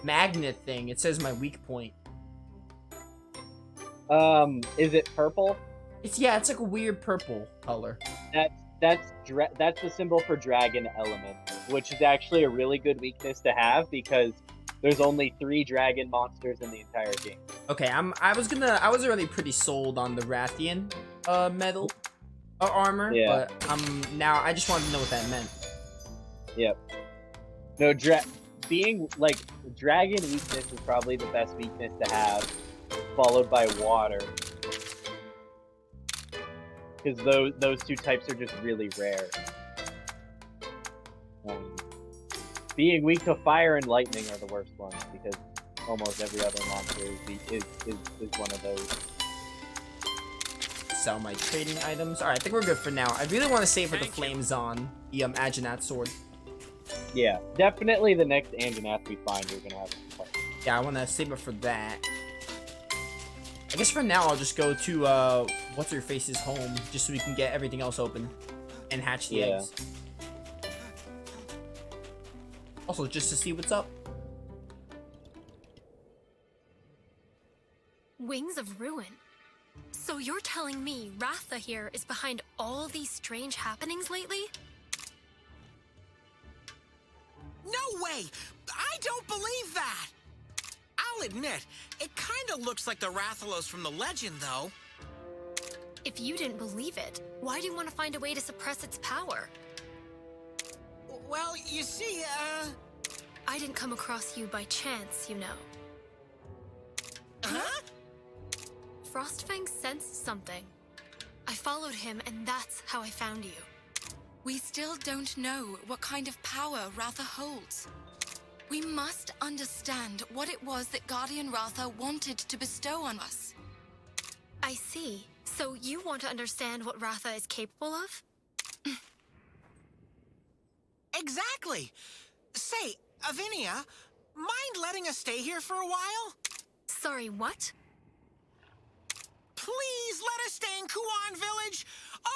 magnet thing. It says my weak point. Is it purple? It's like a weird purple color. That's the symbol for dragon element, which is actually a really good weakness to have because there's only 3 dragon monsters in the entire game. Okay, I was already pretty sold on the Rathian metal armor, Yeah. but now I just wanted to know what that meant. Yep. No, being like dragon weakness is probably the best weakness to have, followed by water, because those 2 types are just really rare. Being weak to fire and lightning are the worst ones because almost every other monster is one of those. Sell my trading items. All right, I think we're good for now. I really want to save for the flames on the Agenat sword. Yeah, definitely the next Anjanath we find, we're gonna have to fight. Yeah, I want to save it for that. I guess for now I'll just go to what's her face's home just so we can get everything else open and hatch the eggs. Also, just to see what's up. Wings of Ruin. So you're telling me Ratha here is behind all these strange happenings lately? No way! I don't believe that! I'll admit, it kinda looks like the Rathalos from the legend, though. If you didn't believe it, why do you want to find a way to suppress its power? Well, you see, I didn't come across you by chance, you know. Huh? Frostfang sensed something. I followed him, and that's how I found you. We still don't know what kind of power Ratha holds. We must understand what it was that Guardian Ratha wanted to bestow on us. I see. So you want to understand what Ratha is capable of? Exactly! Say, Avinia, mind letting us stay here for a while? Sorry, what? Please let us stay in Kuan Village,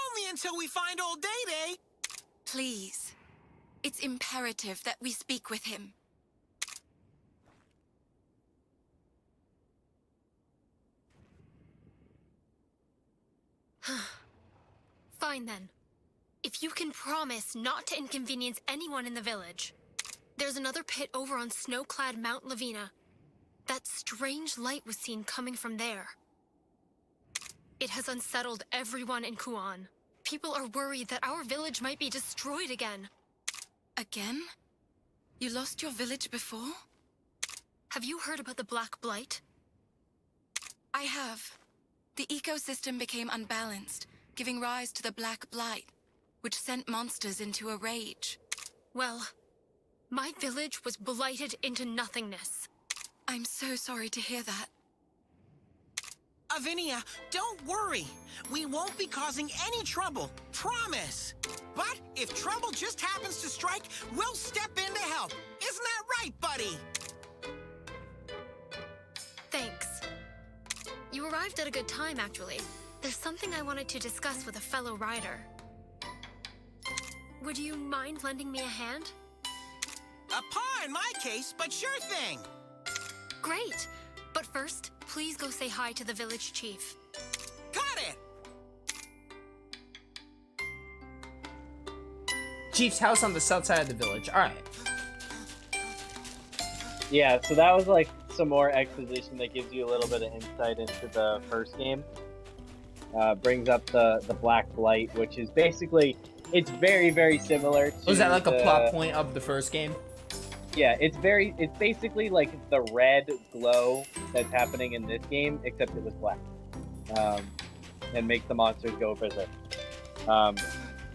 only until we find old Day-Day. Please. It's imperative that we speak with him. Fine then. If you can promise not to inconvenience anyone in the village. There's another pit over on snow-clad Mount Lavina. That strange light was seen coming from there. It has unsettled everyone in Kuan. People are worried that our village might be destroyed again. Again? You lost your village before? Have you heard about the Black Blight? I have. The ecosystem became unbalanced, giving rise to the Black Blight, which sent monsters into a rage. Well, my village was blighted into nothingness. I'm so sorry to hear that. Avinia, don't worry. We won't be causing any trouble, promise. But if trouble just happens to strike, we'll step in to help. Isn't that right, buddy? Thanks. You arrived at a good time, actually. There's something I wanted to discuss with a fellow rider. Would you mind lending me a hand? A paw in my case, but sure thing. Great! But first, please go say hi to the village chief. Got it! Chief's house on the south side of the village. Alright. Yeah, so that was like some more exposition that gives you a little bit of insight into the first game. Brings up the Black Blight, which is basically, it's very, very similar to Was that like a plot point of the first game? Yeah, it's basically like the red glow that's happening in this game, except it was black. And makes the monsters go berserk.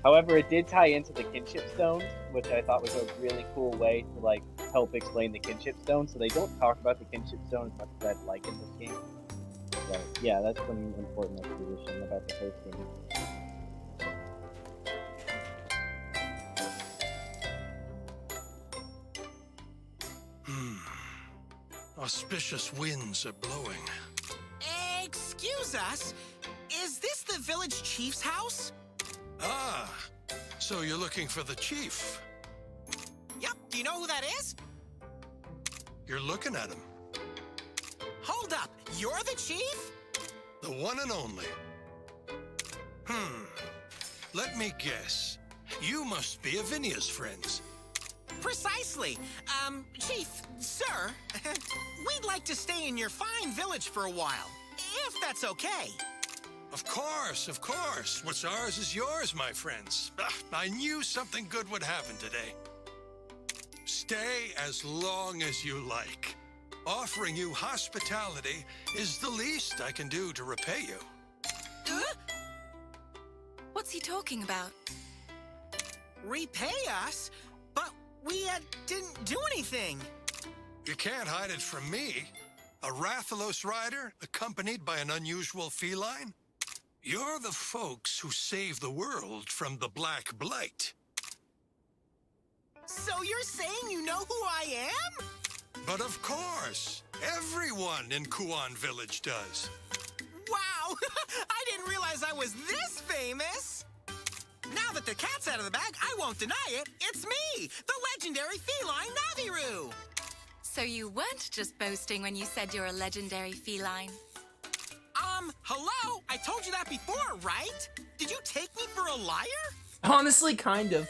However, it did tie into the kinship stones, which I thought was a really cool way to like help explain the kinship stones. So they don't talk about the kinship stones much as I'd like in this game. So yeah, that's some important exposition about the first game. Auspicious winds are blowing. Excuse us, is this the village chief's house? Ah, so you're looking for the chief? Yep, do you know who that is? You're looking at him. Hold up, you're the chief? The one and only. Let me guess. You must be Avinia's friends. Precisely. Chief, sir, we'd like to stay in your fine village for a while, if that's okay. Of course, of course. What's ours is yours, my friends. I knew something good would happen today. Stay as long as you like. Offering you hospitality is the least I can do to repay you. What's he talking about? Repay us? But we didn't do anything. You can't hide it from me. A Rathalos rider accompanied by an unusual feline? You're the folks who saved the world from the Black Blight. So you're saying you know who I am? But of course, everyone in Kuan village does. Wow, I didn't realize I was this famous. Now that the cat's out of the bag, I won't deny it. It's me, the legendary feline Naviru. So you weren't just boasting when you said you're a legendary feline. Hello? I told you that before, right? Did you take me for a liar? Honestly, kind of.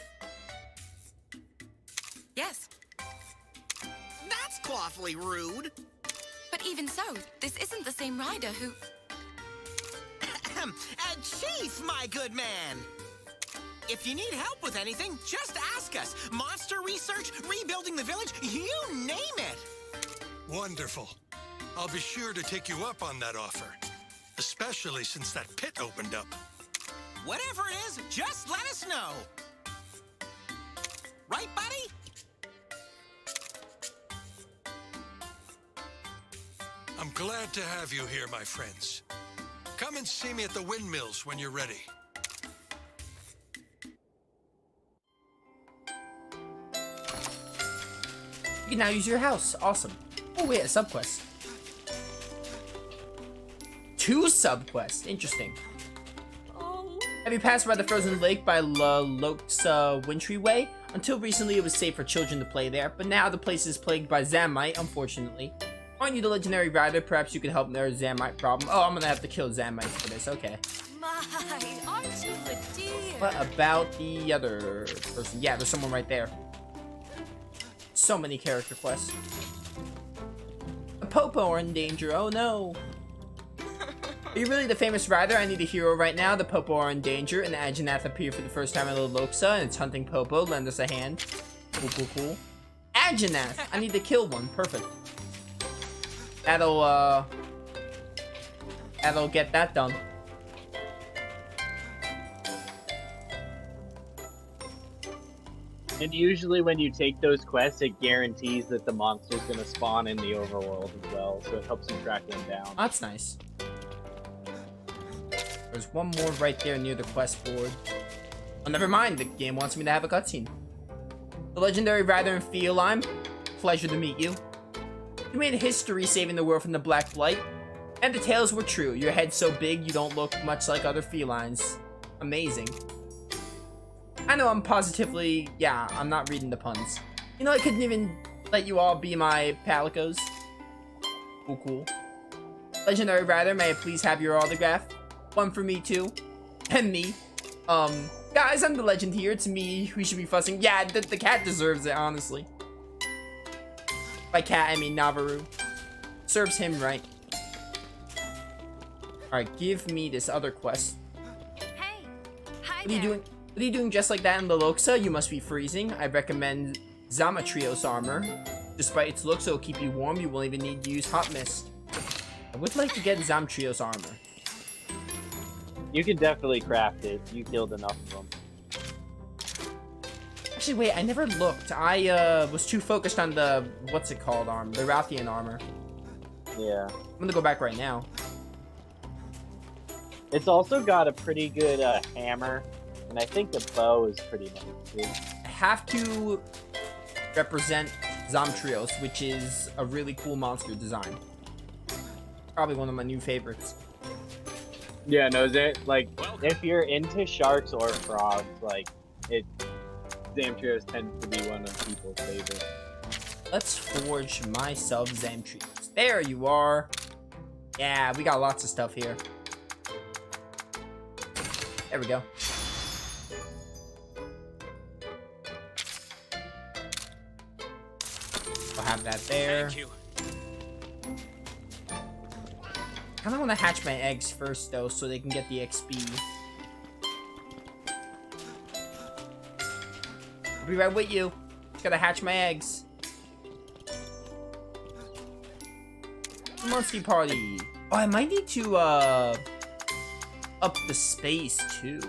Yes, That's awfully rude. but even so, this isn't the same rider who... Chief, my good man. If you need help with anything, just ask us. Monster research, rebuilding the village, you name it. Wonderful. I'll be sure to take you up on that offer. Especially since that pit opened up. Whatever it is, just let us know. Right, buddy? I'm glad to have you here, my friends. Come and see me at the windmills when you're ready. You can now use your house. Awesome. Oh, wait, a subquest. 2 subquests. Interesting. Have you passed by the frozen lake by La Loxa Wintry Way? Until recently, it was safe for children to play there, but now the place is plagued by Zamite, unfortunately. Aren't you the legendary rider? Perhaps you could help their Zamite problem. Oh, I'm gonna have to kill Zamites for this. Okay. My, aren't you a dear? What about the other person? Yeah, there's someone right there. So many character quests. The Popo are in danger. Oh no. Are you really the famous rider? I need a hero right now. The Popo are in danger. An Agenath appeared for the first time in Loloxa, and it's hunting Popo. Lend us a hand. Cool, cool, cool. Agenath! I need to kill one. Perfect. That'll get that done. And usually when you take those quests, it guarantees that the monster's going to spawn in the overworld as well, so it helps you track them down. That's nice. There's one more right there near the quest board. Oh, never mind. The game wants me to have a cutscene. The legendary rider and feline. Pleasure to meet you. You made history saving the world from the Black Blight. And the tales were true. Your head's so big you don't look much like other felines. Amazing. I know I'm positively... Yeah, I'm not reading the puns. You know, I couldn't even let you all be my palicos. Cool, cool. Legendary rider, may I please have your autograph? One for me too. And me. Guys, I'm the legend here. It's me. We should be fussing. Yeah, the cat deserves it, honestly. By cat, I mean Naviru. Serves him right. Alright, give me this other quest. Hey, hi What are you doing? What are you doing just like that in Loloxa? You must be freezing. I recommend Zamatrios armor. Despite its looks, it'll keep you warm. You won't even need to use hot mist. I would like to get Zamatrios armor. You can definitely craft it. You killed enough of them. Actually, wait, I never looked. I was too focused on the, what's it called, armor? The Rathian armor. Yeah. I'm gonna go back right now. It's also got a pretty good hammer, and I think the bow is pretty nice too. I have to represent Zamatrios, which is a really cool monster design. Probably one of my new favorites. Yeah, no, like, if you're into sharks or frogs, like, Zamtrios tends to be one of people's favorites. let's forge myself Zamtrios. There you are. Yeah, we got lots of stuff here. There we go. We'll have that there. Thank you. I kind of want to hatch my eggs first, though, so they can get the XP. I'll be right with you. Just gotta hatch my eggs. Monthly party. Oh, I might need to, up the space, too.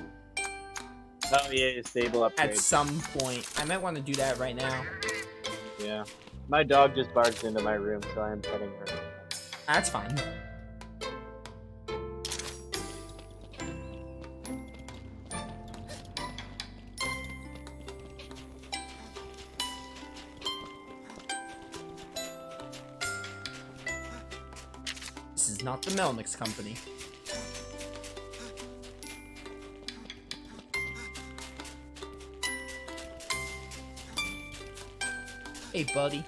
Oh yeah, stable upgrade. At some point. I might want to do that right now. Yeah. My dog just barked into my room, so I am petting her. That's fine. This is not the Melnix company. Hey, buddy.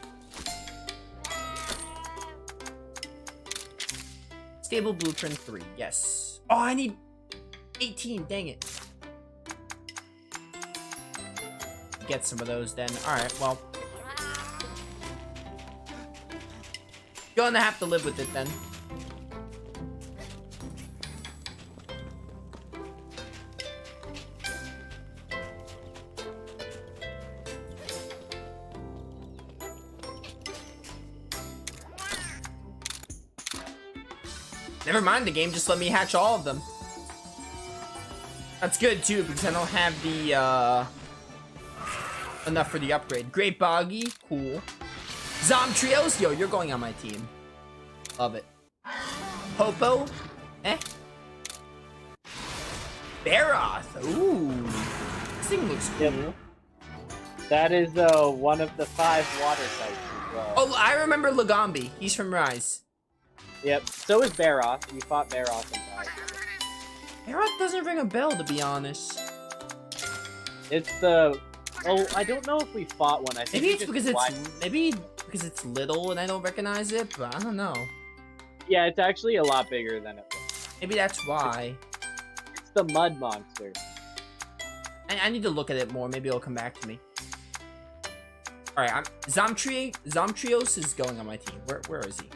Stable blueprint 3, yes. Oh, I need 18, dang it. Get some of those then. Alright, well. Gonna have to live with it then. Never mind, the game just let me hatch all of them. That's good too, because I don't have the, enough for the upgrade. Great Boggy, cool. Zamtrios, yo, you're going on my team. Love it. Popo, eh. Baroth, ooh. This thing looks cool. Yep. That is, one of the 5 water types as well. Oh, I remember Lagambi. He's from Rise. Yep, so is Baroth. You fought Baroth in Rise. Baroth doesn't ring a bell, to be honest. It's the... Oh, I don't know if we fought one. I think Maybe we it's just because it's fought- maybe because it's little and I don't recognize it, but I don't know. Yeah, it's actually a lot bigger than it looks. Maybe that's why. It's the mud monster. I need to look at it more. Maybe it'll come back to me. All right, Zamtrios is going on my team. Where is he?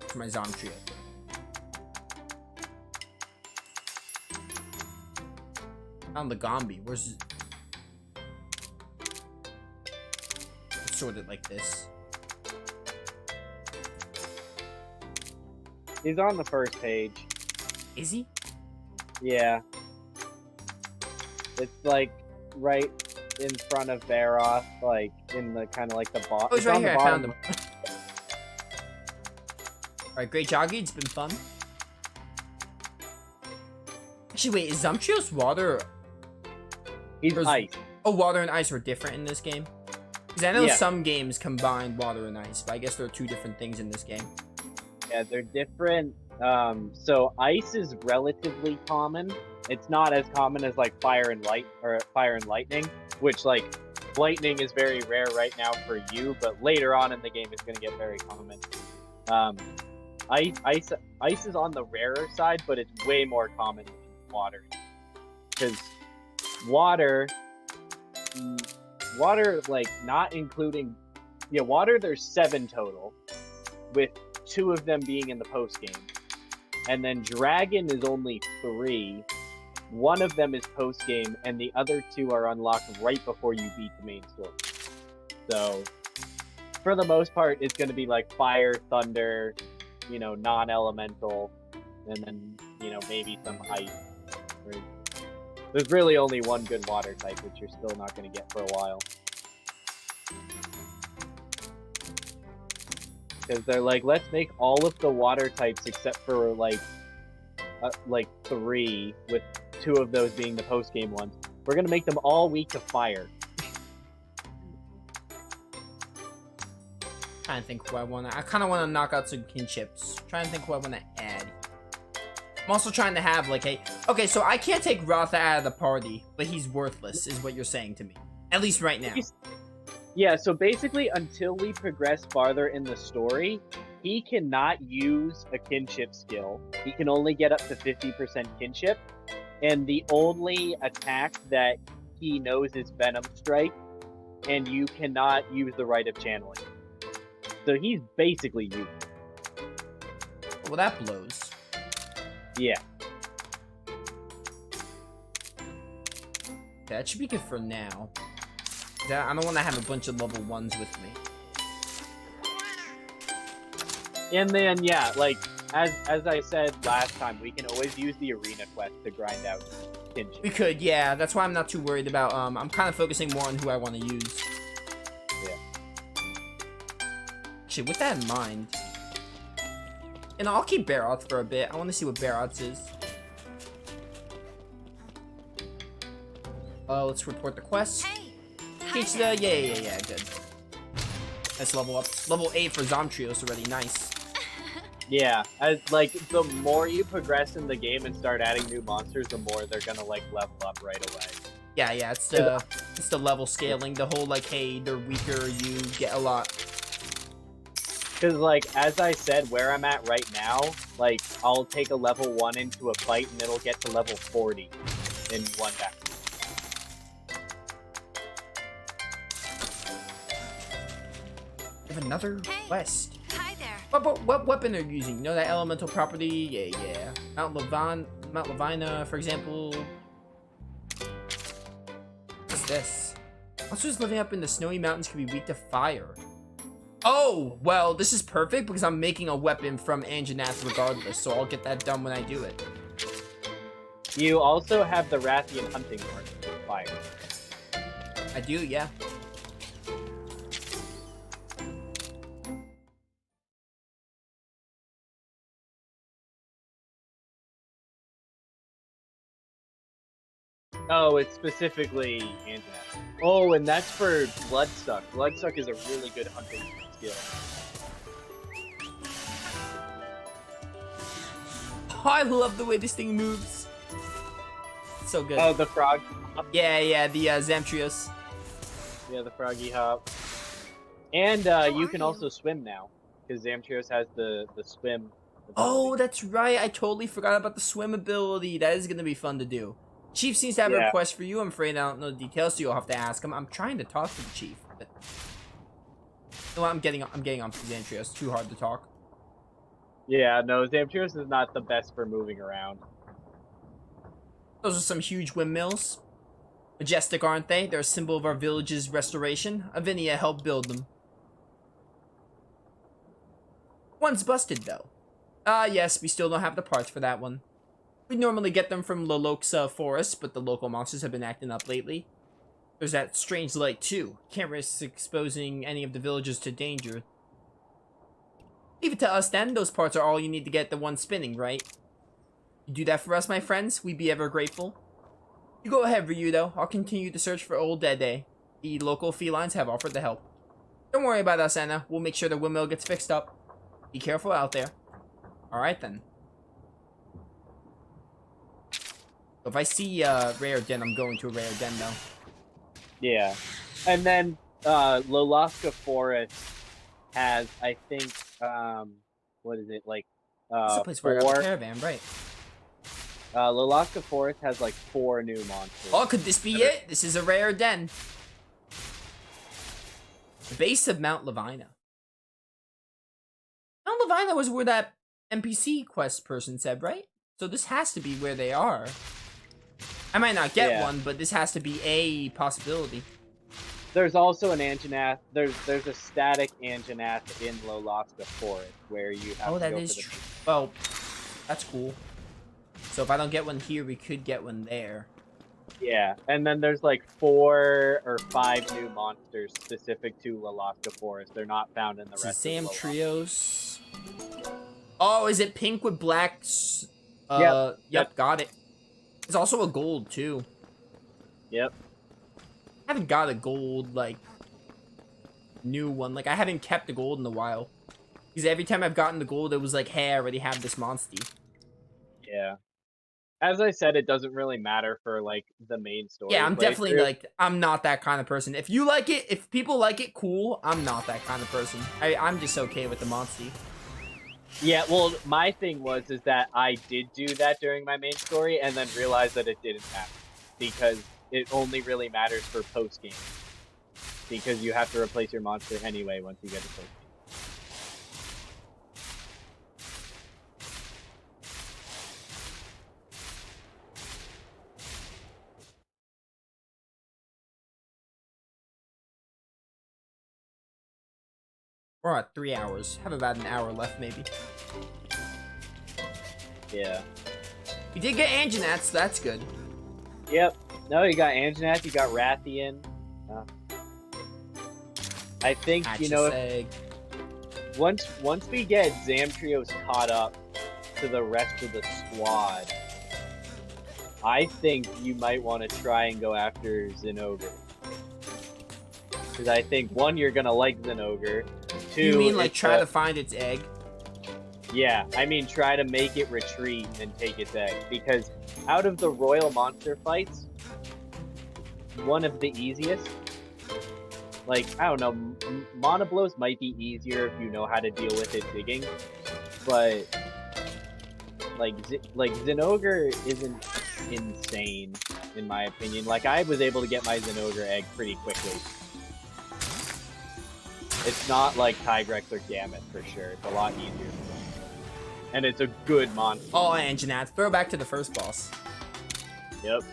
For my Zamtrio. Found the Gombi. Where's? Let's sort it like this. He's on the first page. Is he? Yeah. It's like right in front of Baroth, like in the kind of like the bottom. Oh, he's right here. I found him. Alright, great Joggy. It's been fun. Actually, wait, is Zamtrios water? He's ice. Oh, water and ice are different in this game? Because I know Yeah. some games combine water and ice, but I guess there are 2 different things in this game. Yeah, they're different. So ice is relatively common. It's not as common as like fire and lightning, which like lightning is very rare right now for you, but later on in the game it's going to get very common. Ice is on the rarer side, but it's way more common than water. Because water, like not including, water, there's 7 total, with 2 of them being in the post game. And then dragon is only 3. 1 of them is post game, and the other 2 are unlocked right before you beat the main story. So, for the most part, it's going to be like fire, thunder, non-elemental, and then, maybe some ice. There's really only 1 good water type, which you're still not going to get for a while. Because they're like, let's make all of the water types except for like 3, with 2 of those being the post-game ones. We're going to make them all weak to fire. Trying to think who I kind of want to knock out some kinships. Trying to think who I want to add. I'm also trying to have, like, a... Okay, so I can't take Ratha out of the party, but he's worthless, is what you're saying to me. At least right now. Yeah, so basically, until we progress farther in the story, he cannot use a kinship skill. He can only get up to 50% kinship, and the only attack that he knows is Venom Strike, and you cannot use the Rite of Channeling. So he's basically useless. Well, that blows. Yeah. That should be good for now. I don't want to have a bunch of level 1s with me. And then, yeah, like, as I said last time, we can always use the arena quest to grind out kinship. We could, yeah. That's why I'm not too worried about, I'm kind of focusing more on who I want to use. Yeah. Actually, with that in mind... And I'll keep Barroth for a bit. I want to see what Barroth's is. Let's report the quest. Hey! Teach the... Yeah, good. Nice level up. Level 8 for Zomtrios already, nice. Yeah, as, like, the more you progress in the game and start adding new monsters, the more they're gonna, like, level up right away. Yeah, it's the level scaling. The whole, like, hey, they're weaker, you get a lot. Because, like, as I said, where I'm at right now, like, I'll take a level 1 into a fight and it'll get to level 40 in one battle. We have another quest. Hi there. What weapon are you using? You know that elemental property? Yeah. Mount Lavina, for example. What's this? Monsters living up in the snowy mountains can be weak to fire. Oh, well, this is perfect because I'm making a weapon from Anjanath regardless, so I'll get that done when I do it. You also have the Rathian hunting horn for fire. I do, yeah. Oh, it's specifically Anjanath. Oh, and that's for Bloodsuck. Bloodsuck is a really good hunting skill. Oh, I love the way this thing moves. It's so good. Oh, the frog. Yeah, the Zamtrios. Yeah, the froggy hop. And you can also swim now, because Zamtrios has the swim ability. Oh, that's right. I totally forgot about the swim ability. That is going to be fun to do. Chief seems to have a request for you. I'm afraid I don't know the details, so you'll have to ask him. I'm trying to talk to the chief, but... No, I'm getting on to Zamtrios. Too hard to talk. Yeah, no, Zamtrios is not the best for moving around. Those are some huge windmills. Majestic, aren't they? They're a symbol of our village's restoration. Avinia helped build them. One's busted, though. Yes, we still don't have the parts for that one. We normally get them from Loloxa Forest, but the local monsters have been acting up lately. There's that strange light, too. Can't risk exposing any of the villagers to danger. Leave it to us, then. Those parts are all you need to get the one spinning, right? You do that for us, my friends? We'd be ever grateful. You go ahead, Ryudo. I'll continue to search for old Dede. The local felines have offered to help. Don't worry about us, Anna. We'll make sure the windmill gets fixed up. Be careful out there. Alright, then. If I see Rare Den, I'm going to a Rare Den, though. Yeah. And then Loloska Forest has, I think, what is it, like, It's a place where I got the caravan, right. Loloska Forest has, like, 4 new monsters. Oh, could this be it? This is a Rare Den. The base of Mount Lavina. Mount Lavina was where that NPC quest person said, right? So this has to be where they are. I might not get one, but this has to be a possibility. There's also an Anjanath. There's a static Anjanath in Loloska Forest where you have to that go is for the... true. Well, that's cool. So if I don't get one here, we could get one there. Yeah, and then there's like 4 or 5 new monsters specific to Loloska Forest. They're not found in the rest of Loloska. Trios. Oh, is it pink with black? Yep, got it. It's also a gold, too. Yep. I haven't got a gold, like, new one. Like, I haven't kept the gold in a while. Because every time I've gotten the gold, it was like, hey, I already have this monster. Yeah. As I said, it doesn't really matter for like the main story. Yeah, I'm definitely playthrough. like, I'm not that kind of person. If you like it, if people like it, cool. I'm not that kind of person. I'm just okay with the Monty. Yeah, well, my thing is that I did do that during my main story and then realized that it didn't matter because it only really matters for post game because you have to replace your monster anyway once you get to post game. We're at 3 hours. Have about an hour left, maybe. Yeah. We did get Anjanat, so that's good. Yep. No, you got Anjanath, you got Rathian. I think, you know, once we get Zamtrios caught up to the rest of the squad, I think you might want to try and go after Zinogre. Because I think, one, you're going to like Zinogre. Two, You mean like try to find its egg? Yeah, I mean try to make it retreat and take its egg. Because out of the royal monster fights, one of the easiest. Like, I don't know, Monoblows might be easier if you know how to deal with it digging. But, like Zinogre isn't insane, in my opinion. Like, I was able to get my Zinogre egg pretty quickly. It's not like Tigrex or Gamut, for sure. It's a lot easier. And it's a good monster. Oh, Anjanat. Throw back to the first boss. Yep.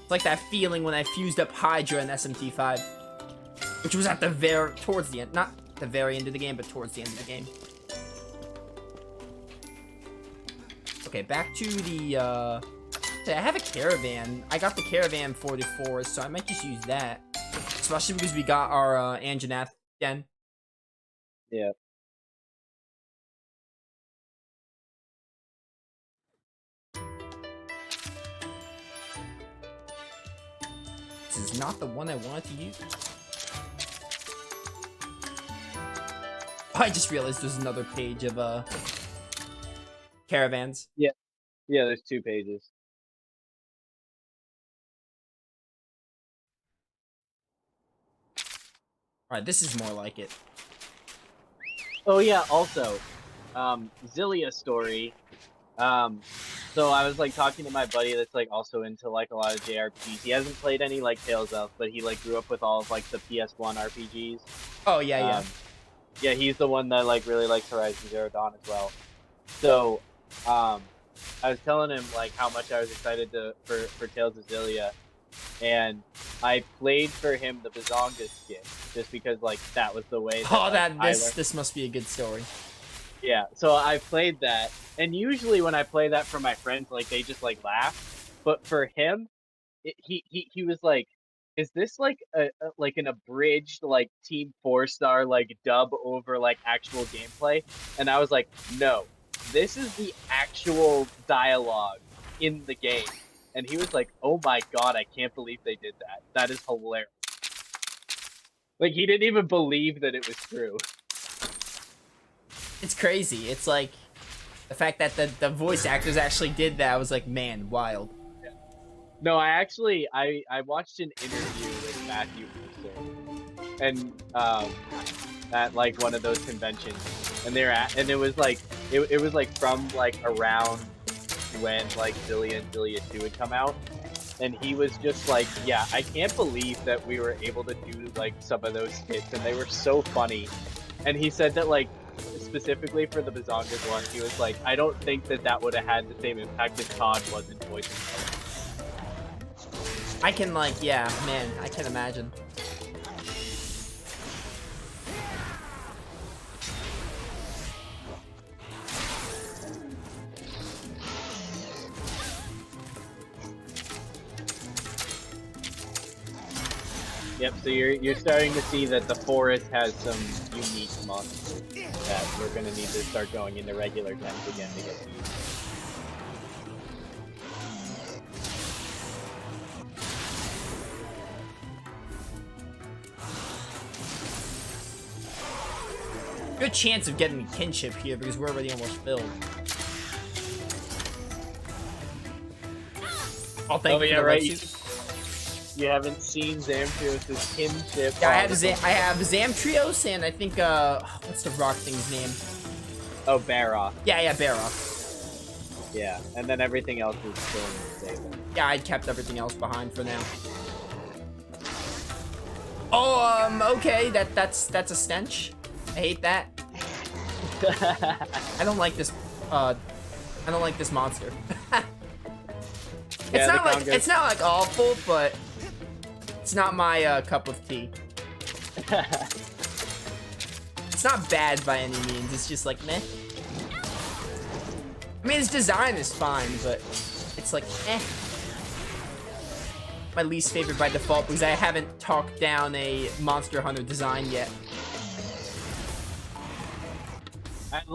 It's like that feeling when I fused up Hydra in SMT5. Which was at the towards the end. Not the very end of the game, but towards the end of the game. Okay, back to the, I have a caravan. I got the caravan 44, so I might just use that. Especially because we got our, Anjanath again. Yeah. This is not the one I wanted to use. I just realized there's another page of, caravans. Yeah. Yeah, there's 2 pages. Alright, this is more like it. Oh yeah, also, Zillia story. So I was like talking to my buddy that's like also into like a lot of JRPGs. He hasn't played any like Tales of, but he like grew up with all of like the PS1 RPGs. Oh yeah, yeah. Yeah, he's the one that like really likes Horizon Zero Dawn as well. So, I was telling him like how much I was excited for Tales of Zillia, and I played for him the Bazonga skin just because like that was the way. That, This must be a good story. Yeah, so I played that, and usually when I play that for my friends, like they just like laugh. But for him, he was like, "Is this like like an abridged like Team 4-star like dub over like actual gameplay?" And I was like, "No, this is the actual dialogue in the game." And he was like, "Oh my god, I can't believe they did that. That is hilarious." Like he didn't even believe that it was true. It's crazy. It's like the fact that the voice actors actually did that. I was like, man, wild. Yeah. No, I watched an interview with Matthew Mercer, and at like one of those conventions, and it was like it was like from like around when like Zillia and Zillia 2 had come out, and he was just like, yeah, I can't believe that we were able to do like some of those skits, and they were so funny. And he said that like specifically for the Bazongas one, he was like, I don't think that would have had the same impact if Todd wasn't voicing it. I can like, yeah, man, I can imagine. Yep, so you're starting to see that the forest has some unique monsters that we're gonna need to start going into regular temps again to get to use. Good chance of getting the kinship here because we're already almost filled. Oh, thank you for the right. wetsuit. You haven't seen Zamtrios' kinship. Yeah, I have Zamtrios and I think what's the rock thing's name? Oh, Barrock. Yeah, Barrock. Yeah, and then everything else is still in the stable. Yeah, I kept everything else behind for now. Oh, okay, that's a stench. I hate that. I don't like this. I don't like this monster. It's not like awful, but it's not my cup of tea. It's not bad by any means. It's just like meh. I mean, its design is fine, but it's like eh. My least favorite by default because I haven't talked down a Monster Hunter design yet.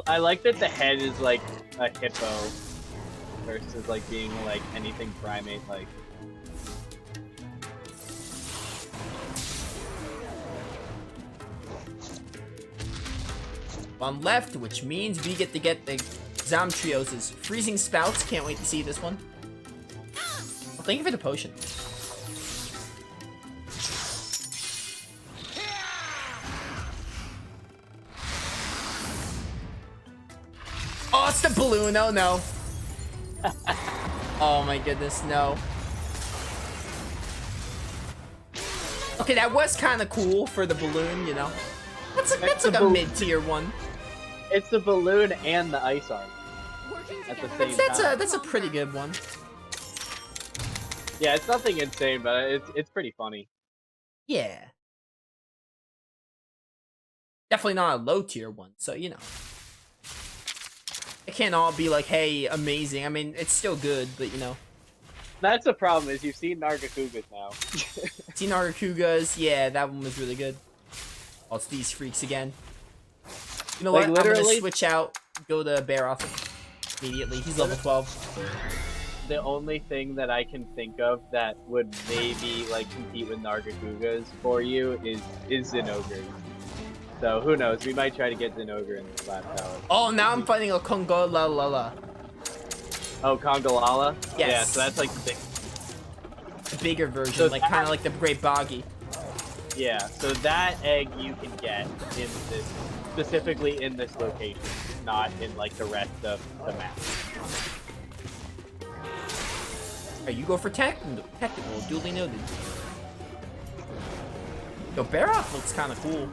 I like that the head is like a hippo versus like being like anything primate like. One left, which means we get to get the Zamtrios' freezing spouts. Can't wait to see this one. Well, thank you for the potion. Oh, it's the balloon. Oh no. Oh my goodness, no. Okay, that was kind of cool for the balloon, you know. That's like a mid-tier one. It's the balloon and the ice arm at the same time. That's a pretty good one. Yeah, it's nothing insane, but it's pretty funny. Yeah. Definitely not a low-tier one, so you know. It can't all be like, hey, amazing. I mean, it's still good, but you know. That's the problem, is you've seen Nargacugas now. Seen Nargacugas, yeah, that one was really good. Oh, it's these freaks again. You know like, what? I'm gonna literally, switch out, go to Baroth immediately. He's level 12. The only thing that I can think of that would maybe like compete with Nargacugas for you is Zinogre. So who knows? We might try to get Zinogre in this last hour. Oh, now I'm fighting a Kongolala. Oh, Kongolala? Yes. Yeah, so that's like the bigger version, so like kind of like the Great Boggy. Yeah, so that egg you can get in this, specifically in this location, not in like the rest of the map. Alright, you go for technical, duly noted. Yo, Baroth looks kind of cool.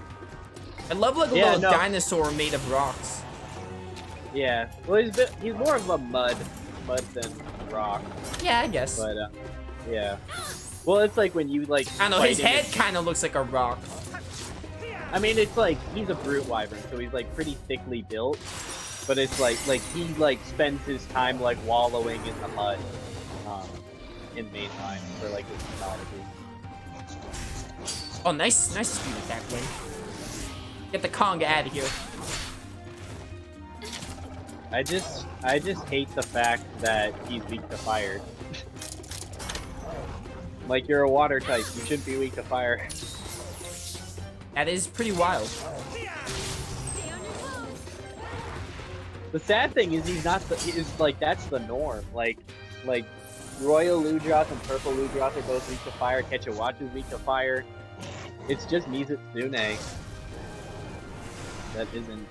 I love like a little dinosaur made of rocks. Yeah, well he's more of a mud than rock. Yeah, I guess. But yeah. Well, it's like when you like. I don't know. His head kind of looks like a rock. I mean, it's like he's a brute wyvern, so he's like pretty thickly built. But it's like he like spends his time like wallowing in the mud, in mainline for like his mythology. Oh, nice speed attack win. Get the Konga out of here. I just hate the fact that he's weak to fire. Like, you're a water type, you shouldn't be weak to fire. That is pretty wild. The sad thing is that's the norm. Like Royal Ludroth and Purple Ludroth are both weak to fire, Ketchawatch is weak to fire. It's just Mizutsune that isn't.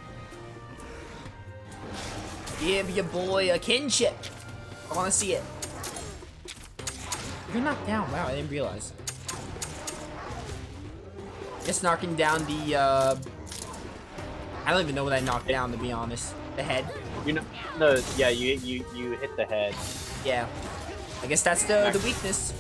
Give your boy a kinship. I want to see it. You're knocked down. Wow, I didn't realize. Just knocking down the, I don't even know what I knocked down, to be honest. The head. You hit the head. Yeah. I guess that's the weakness.